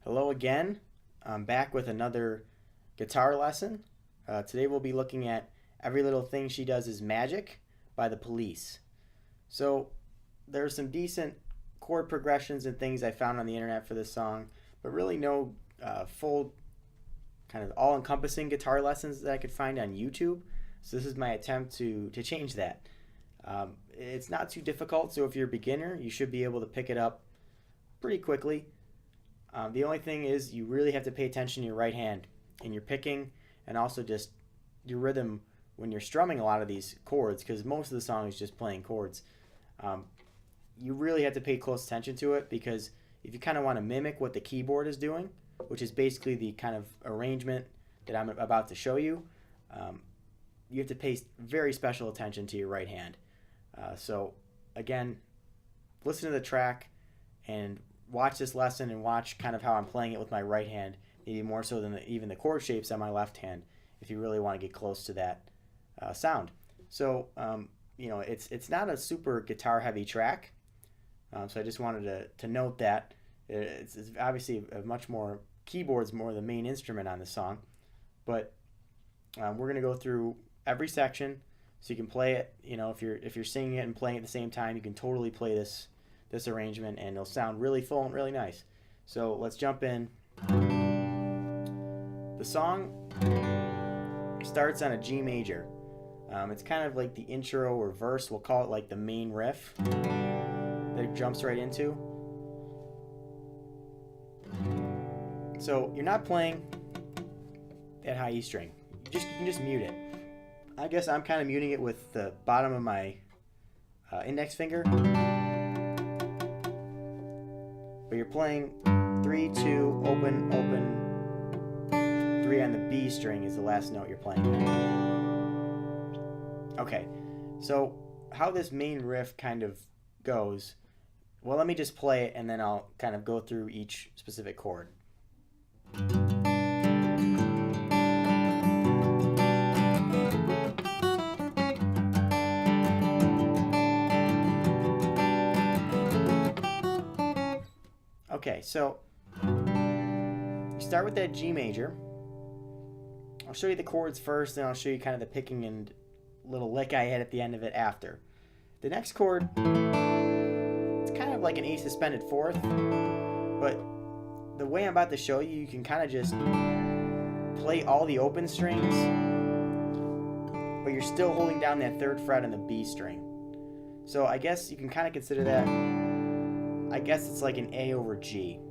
Hello again. I'm back with another guitar lesson. Today we'll be looking at Every Little Thing She Does Is Magic by The Police. So there's some decent chord progressions and things I found on the internet for this song, but really no full kind of all-encompassing guitar lessons that I could find on YouTube. So this is my attempt to change that. It's not too difficult, so if you're a beginner, you should be able to pick it up pretty quickly. The only thing is you really have to pay attention to your right hand in your picking, and also just your rhythm when you're strumming a lot of these chords, because most of the song is just playing chords. You really have to pay close attention to it, because if you kind of want to mimic what the keyboard is doing, which is basically the kind of arrangement that I'm about to show you, you have to pay very special attention to your right hand. So again, listen to the track and watch this lesson and watch kind of how I'm playing it with my right hand, maybe more so than even the chord shapes on my left hand, if you really want to get close to that sound. So it's not a super guitar heavy track, so I just wanted to note that it's obviously a much more, keyboard's more the main instrument on the song, but we're going to go through every section so you can play it. If you're singing it and playing it at the same time, you can totally play this arrangement and it'll sound really full and really nice. So let's jump in. The song starts on a G major. It's kind of like the intro or verse, we'll call it like the main riff that it jumps right into. So you're not playing that high E string. You can just mute it. I guess I'm kind of muting it with the bottom of my index finger. But you're playing 3, 2, open, open, 3 on the B string is the last note you're playing. Okay, so how this main riff kind of goes, well, let me just play it and then I'll kind of go through each specific chord. Okay, so you start with that G major. I'll show you the chords first, then I'll show you kind of the picking and little lick I had at the end of it after. The next chord, it's kind of like an E suspended fourth, but the way I'm about to show you, you can kind of just play all the open strings, but you're still holding down that 3rd fret on the B string. So I guess you can kind of consider that, I guess it's like an A over G.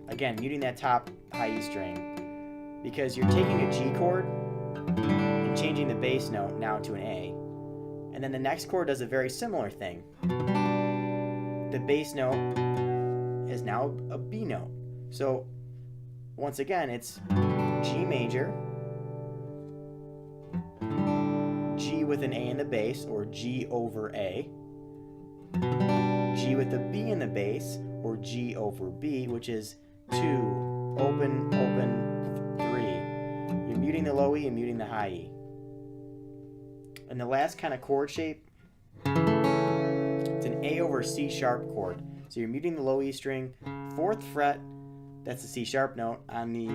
Again, muting that top high E string, because you're taking a G chord and changing the bass note now to an A. And then the next chord does a very similar thing. The bass note is now a B note. So once again, it's G major, G with an A in the bass, or G over A, G with a B in the bass, or G over B, which is 2, open, open, 3. You're muting the low E and muting the high E. And the last kind of chord shape, it's an A over C sharp chord. So you're muting the low E string, 4th fret, that's the C sharp note, on the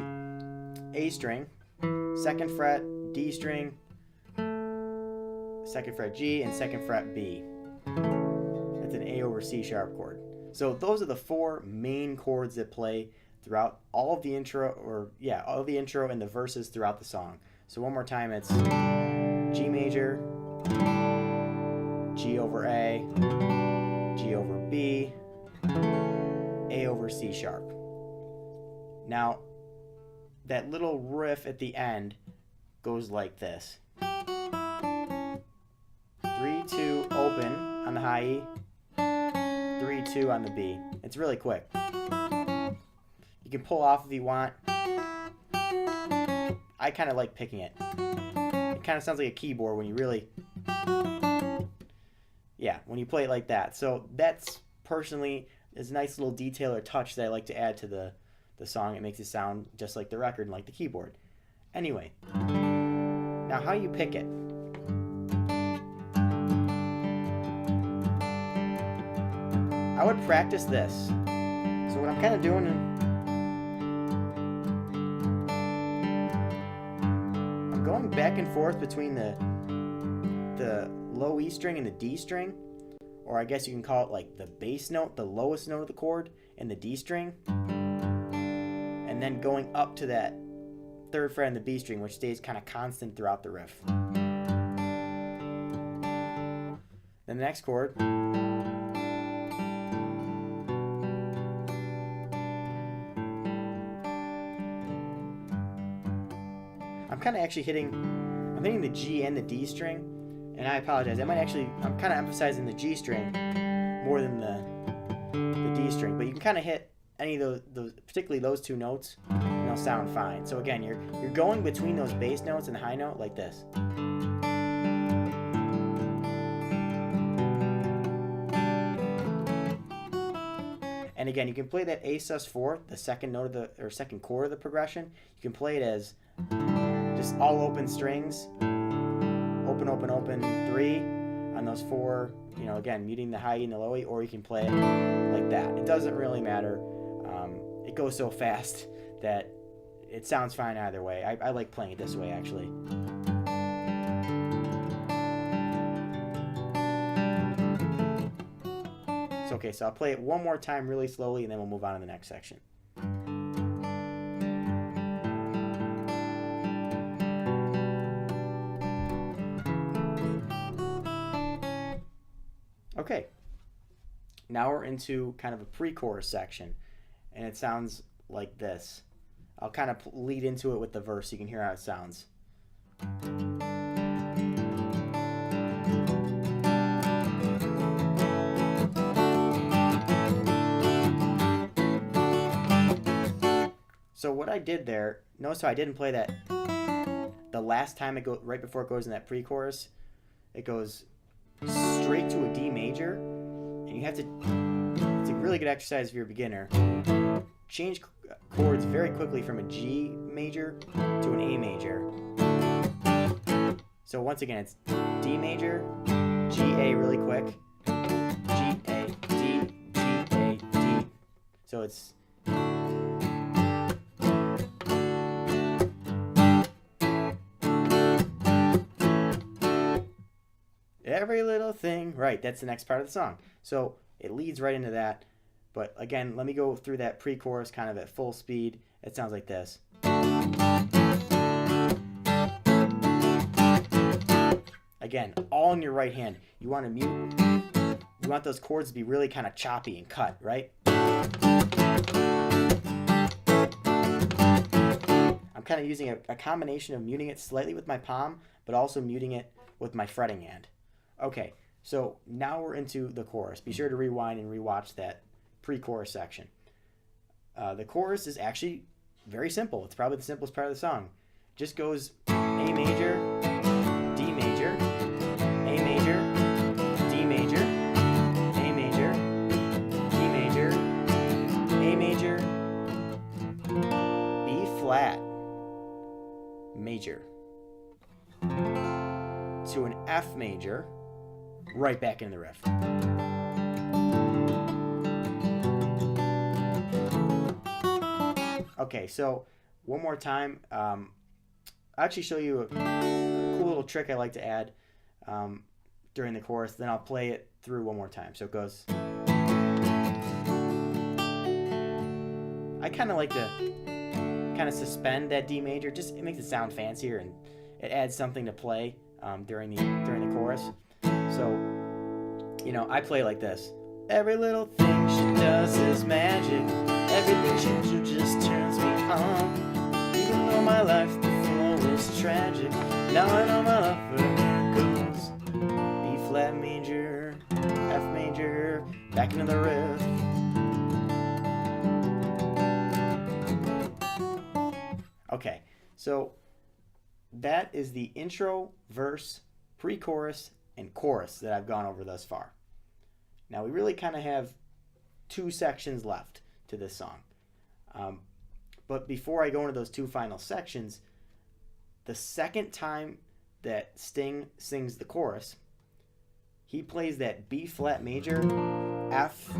A string, 2nd fret D string, 2nd fret G, and 2nd fret B. That's an A over C sharp chord. So those are the 4 main chords that play throughout all of the intro, all of the intro and the verses throughout the song. So one more time, it's G major, G over A, G over B, A over C sharp. Now, that little riff at the end goes like this. 3, 2, open on the high E, 3, 2 on the B. It's really quick. You can pull off if you want. I kind of like picking it. It kind of sounds like a keyboard when you really, when you play it like that. So that's personally is a nice little detail or touch that I like to add to the song. It makes it sound just like the record and like the keyboard. Anyway, now how you pick it. I would practice this. So what I'm kind of doing going back and forth between the low E string and the D string, or I guess you can call it like the bass note, the lowest note of the chord, and the D string, and then going up to that third fret in the B string, which stays kind of constant throughout the riff. Then the next chord, I'm hitting the G and the D string, and I apologize. I'm kind of emphasizing the G string more than the D string, but you can kind of hit any of those, particularly those two notes, and they'll sound fine. So again, you're going between those bass notes and the high note like this. And again, you can play that A sus4, the second note of second chord of the progression. You can play it as just all open strings, open, open, open, 3 on those 4. You know, again, muting the high E and the low E, or you can play it like that. It doesn't really matter. It goes so fast that it sounds fine either way. I like playing it this way, actually. Okay, so I'll play it one more time really slowly, and then we'll move on to the next section. Okay, now we're into kind of a pre-chorus section, and it sounds like this. I'll kind of lead into it with the verse so you can hear how it sounds. So what I did there, notice how I didn't play that the last time it goes, right before it goes in that pre-chorus, it goes straight to a D major, and you have to, it's a really good exercise if you're a beginner, change chords very quickly from a G major to an A major. So once again, it's D major, G A really quick, G A, D, G A, D. So it's every little thing. Right, that's the next part of the song. So it leads right into that. But again, let me go through that pre-chorus kind of at full speed. It sounds like this. Again, all in your right hand. You want to mute. You want those chords to be really kind of choppy and cut, right? I'm kind of using a combination of muting it slightly with my palm, but also muting it with my fretting hand. Okay, so now we're into the chorus. Be sure to rewind and rewatch that pre-chorus section. The chorus is actually very simple. It's probably the simplest part of the song. Just goes A major, D major, A major, D major, A major, D major, A major, B flat, major, to an F major, right back in the riff. Okay, so one more time. I'll actually show you a cool little trick I like to add during the chorus. Then I'll play it through one more time. So it goes. I kind of like to kind of suspend that D major. Just it makes it sound fancier and it adds something to play during the chorus. So, you know, I play like this. Every little thing she does is magic. Everything she do just turns me on. Even though my life before was tragic, now I know my love for her goes B flat major, F major, back into the riff. Okay, so that is the intro, verse, pre-chorus, and chorus that I've gone over thus far. Now we really kind of have two sections left to this song. But before I go into those two final sections, the second time that Sting sings the chorus, he plays that B flat major, F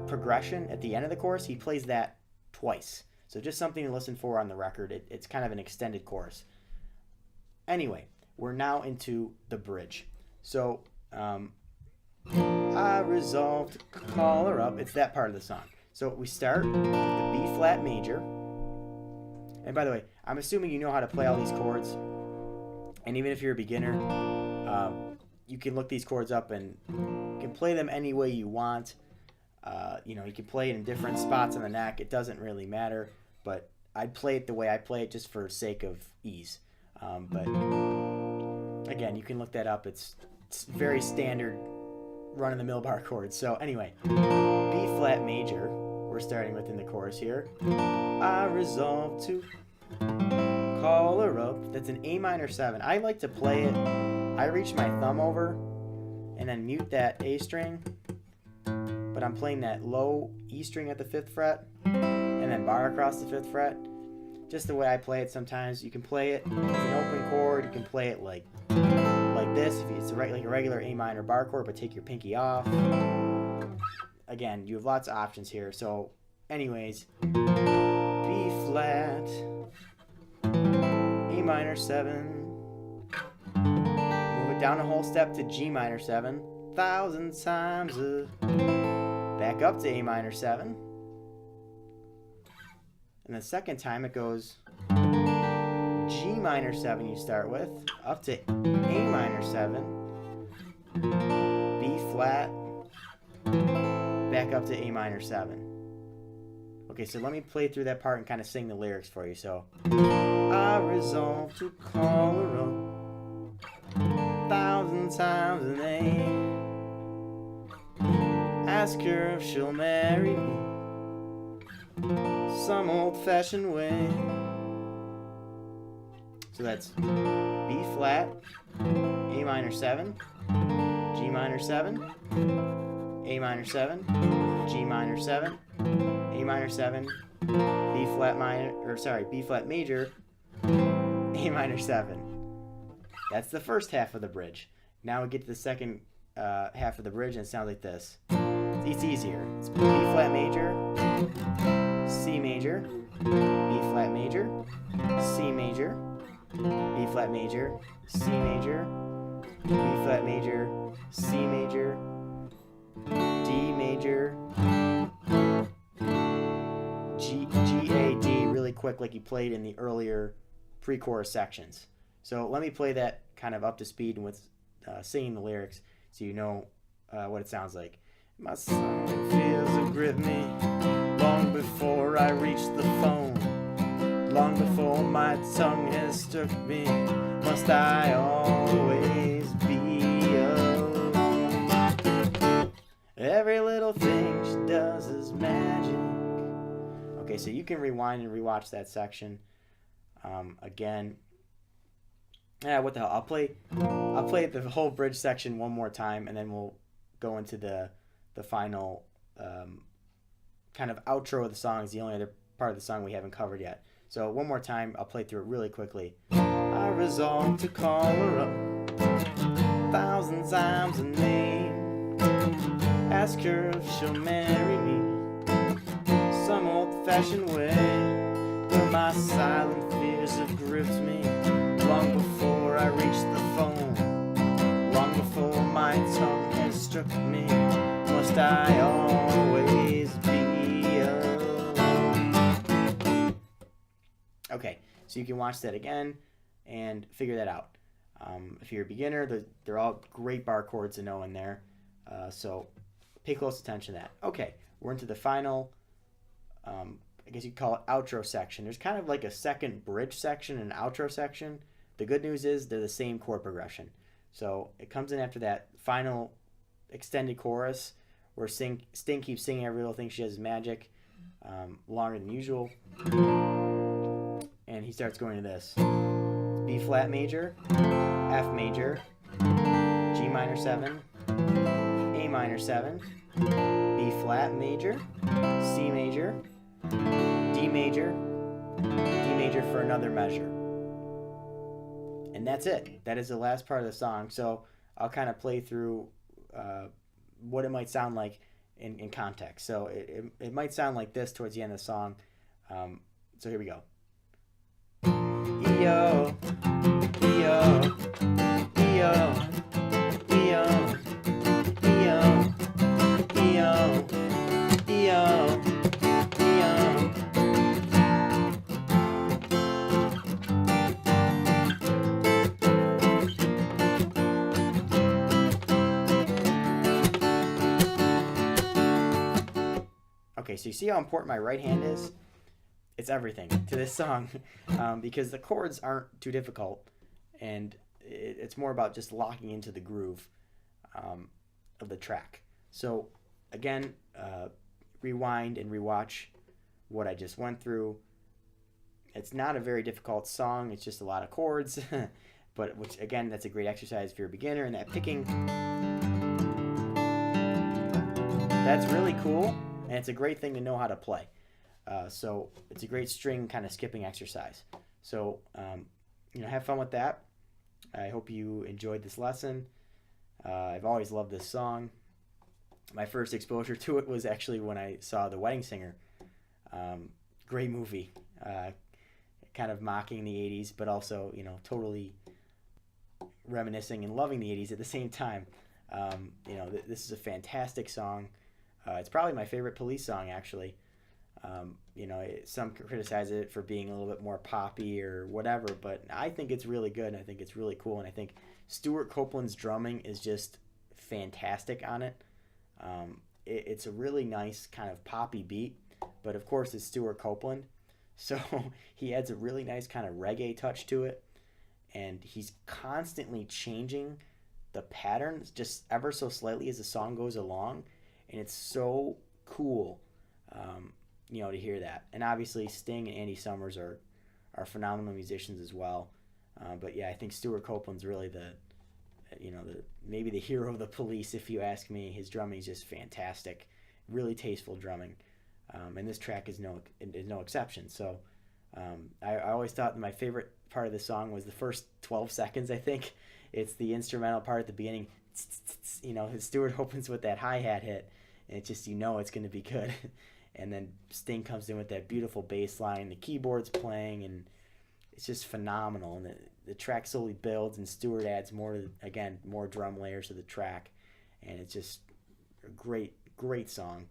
progression at the end of the chorus. He plays that twice. So just something to listen for on the record. It's kind of an extended chorus. Anyway, we're now into the bridge. So, I resolved to call her up. It's that part of the song. So we start with the B flat major. And by the way, I'm assuming you know how to play all these chords. And even if you're a beginner, you can look these chords up and you can play them any way you want. You can play it in different spots on the neck. It doesn't really matter. But I'd play it the way I play it just for sake of ease. But again, you can look that up. It's very standard run-of-the-mill bar chords. So anyway, B flat major, we're starting with in the chorus here. I resolved to call her up. That's an A minor 7. I like to play it. I reach my thumb over and then mute that A string, but I'm playing that low E string at the 5th fret and then bar across the 5th fret. Just the way I play it sometimes. You can play it as an open chord. You can play it like this if it's like a regular A minor bar chord, but take your pinky off. Again, you have lots of options here. So anyways, B flat, A minor 7, move it down a whole step to G minor 7, 1,000 times, back up to A minor 7, and the second time it goes G minor 7 you start with, up to A minor 7, B flat, back up to A minor 7. Okay, so let me play through that part and kind of sing the lyrics for you. So, I resolved to call her up 1,000 times a day, ask her if she'll marry me some old-fashioned way. So that's B flat, A minor 7, G minor 7, A minor 7, G minor 7, A minor 7, B flat major, A minor 7. That's the first half of the bridge. Now we get to the second half of the bridge and it sounds like this. It's easier. It's B flat major, C major, B flat major, C major, B flat major, C major, B flat major, C major, D major, G, A, D, really quick like you played in the earlier pre-chorus sections. So let me play that kind of up to speed and with singing the lyrics so you know what it sounds like. My song feels to grip me long before I reach the phone. Long before my tongue has struck me, must I always be alone? Every little thing she does is magic. Okay, so you can rewind and rewatch that section. Again, what the hell? I'll play the whole bridge section one more time, and then we'll go into the final kind of outro of the song. Is the only other part of the song we haven't covered yet. So one more time, I'll play through it really quickly. I resolved to call her up 1,000 times a name, ask her if she'll marry me some old-fashioned way. But my silent fears have gripped me long before I reach the phone. Long before my tongue has struck me, must I always be alone? Okay, so you can watch that again and figure that out. If you're a beginner, they're all great bar chords to know in there. So pay close attention to that. Okay, we're into the final, I guess you'd call it outro section. There's kind of like a second bridge section and an outro section. The good news is they're the same chord progression. So it comes in after that final extended chorus where Sting keeps singing every little thing she does is magic, longer than usual. And he starts going to this. B flat major, F major, G minor 7, A minor 7, B flat major, C major, D major for another measure. And that's it. That is the last part of the song. So I'll kind of play through what it might sound like in context. So it might sound like this towards the end of the song. So here we go. E-O, E-O. Okay, so you see how important my right hand is? It's everything to this song because the chords aren't too difficult, and it's more about just locking into the groove of the track. So again, rewind and rewatch what I just went through. It's not a very difficult song. It's just a lot of chords, but which again, that's a great exercise if you're a beginner. And that picking, that's really cool, and it's a great thing to know how to play. So it's a great string kind of skipping exercise. So have fun with that. I hope you enjoyed this lesson. I've always loved this song. My first exposure to it was actually when I saw The Wedding Singer. Great movie. Kind of mocking the 80s, but also, totally reminiscing and loving the 80s at the same time. This is a fantastic song. It's probably my favorite Police song, actually. Some criticize it for being a little bit more poppy or whatever, but I think it's really good. I think it's really cool, and I think Stewart Copeland's drumming is just fantastic on it. It's a really nice kind of poppy beat, but of course it's Stewart Copeland, so he adds a really nice kind of reggae touch to it, and he's constantly changing the patterns just ever so slightly as the song goes along, and it's so cool. To hear that. And obviously Sting and Andy Summers are phenomenal musicians as well. But yeah, I think Stewart Copeland's really maybe the hero of the Police, if you ask me. His drumming is just fantastic, really tasteful drumming. And this track is no exception. So I always thought my favorite part of the song was the first 12 seconds, I think. It's the instrumental part at the beginning. His Stewart opens with that hi-hat hit, and it's just, it's going to be good. And then Sting comes in with that beautiful bass line, the keyboard's playing, and it's just phenomenal. And the track slowly builds, and Stewart adds more drum layers to the track, and it's just a great, great song.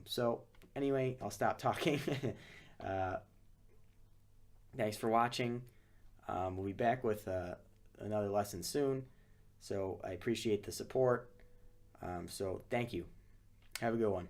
So anyway, I'll stop talking. Thanks for watching. We'll be back with another lesson soon, so I appreciate the support. So thank you. Have a good one.